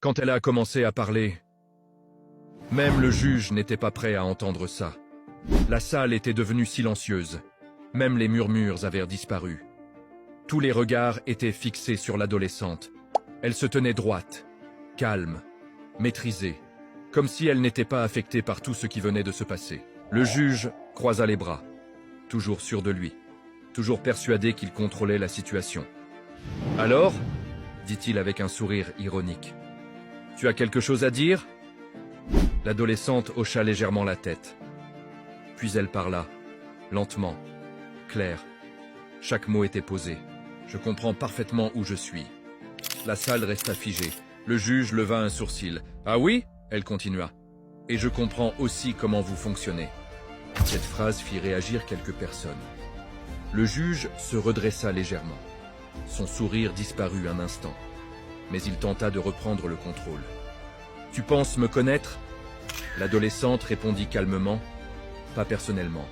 Quand elle a commencé à parler, même le juge n'était pas prêt à entendre ça. La salle était devenue silencieuse. Même les murmures avaient disparu. Tous les regards étaient fixés sur l'adolescente. Elle se tenait droite, calme, maîtrisée, comme si elle n'était pas affectée par tout ce qui venait de se passer. Le juge croisa les bras, toujours sûr de lui, toujours persuadé qu'il contrôlait la situation. « Alors » dit-il avec un sourire ironique. « Tu as quelque chose à dire » L'adolescente hocha légèrement la tête. Puis elle parla, lentement, clair. Chaque mot était posé. Je comprends parfaitement où je suis. La salle resta figée. Le juge leva un sourcil. « Ah oui ?» elle continua. « Et je comprends aussi comment vous fonctionnez. » Cette phrase fit réagir quelques personnes. Le juge se redressa légèrement. Son sourire disparut un instant. Mais il tenta de reprendre le contrôle. « Tu penses me connaître ?» L'adolescente répondit calmement, pas personnellement.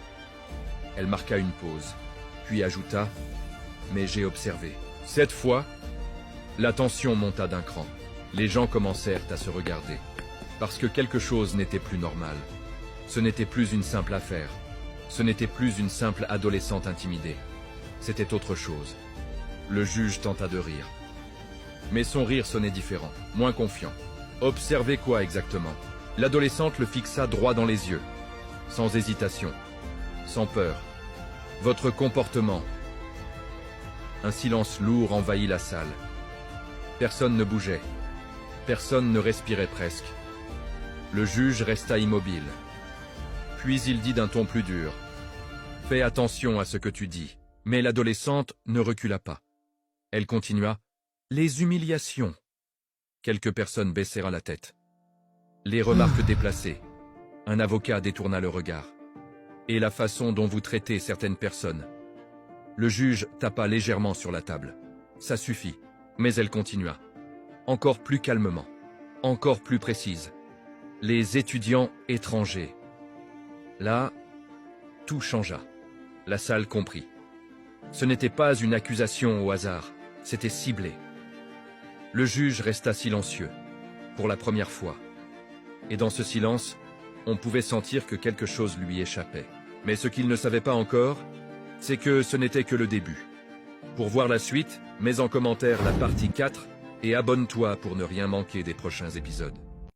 Elle marqua une pause, puis ajouta « Mais j'ai observé. » Cette fois, la tension monta d'un cran. Les gens commencèrent à se regarder, parce que quelque chose n'était plus normal. Ce n'était plus une simple affaire. Ce n'était plus une simple adolescente intimidée. C'était autre chose. Le juge tenta de rire. Mais son rire sonnait différent, moins confiant. Observez quoi exactement? L'adolescente le fixa droit dans les yeux, sans hésitation, sans peur. Votre comportement. Un silence lourd envahit la salle. Personne ne bougeait. Personne ne respirait presque. Le juge resta immobile. Puis il dit d'un ton plus dur. « Fais attention à ce que tu dis. » Mais l'adolescente ne recula pas. Elle continua. « Les humiliations. » Quelques personnes baissèrent la tête. Les remarques déplacées. Un avocat détourna le regard. Et la façon dont vous traitez certaines personnes. Le juge tapa légèrement sur la table. Ça suffit. Mais elle continua. Encore plus calmement. Encore plus précise. Les étudiants étrangers. Là, tout changea. La salle comprit. Ce n'était pas une accusation au hasard. C'était ciblé. Le juge resta silencieux. Pour la première fois. Et dans ce silence, on pouvait sentir que quelque chose lui échappait. Mais ce qu'il ne savait pas encore, c'est que ce n'était que le début. Pour voir la suite, mets en commentaire la partie 4 et abonne-toi pour ne rien manquer des prochains épisodes.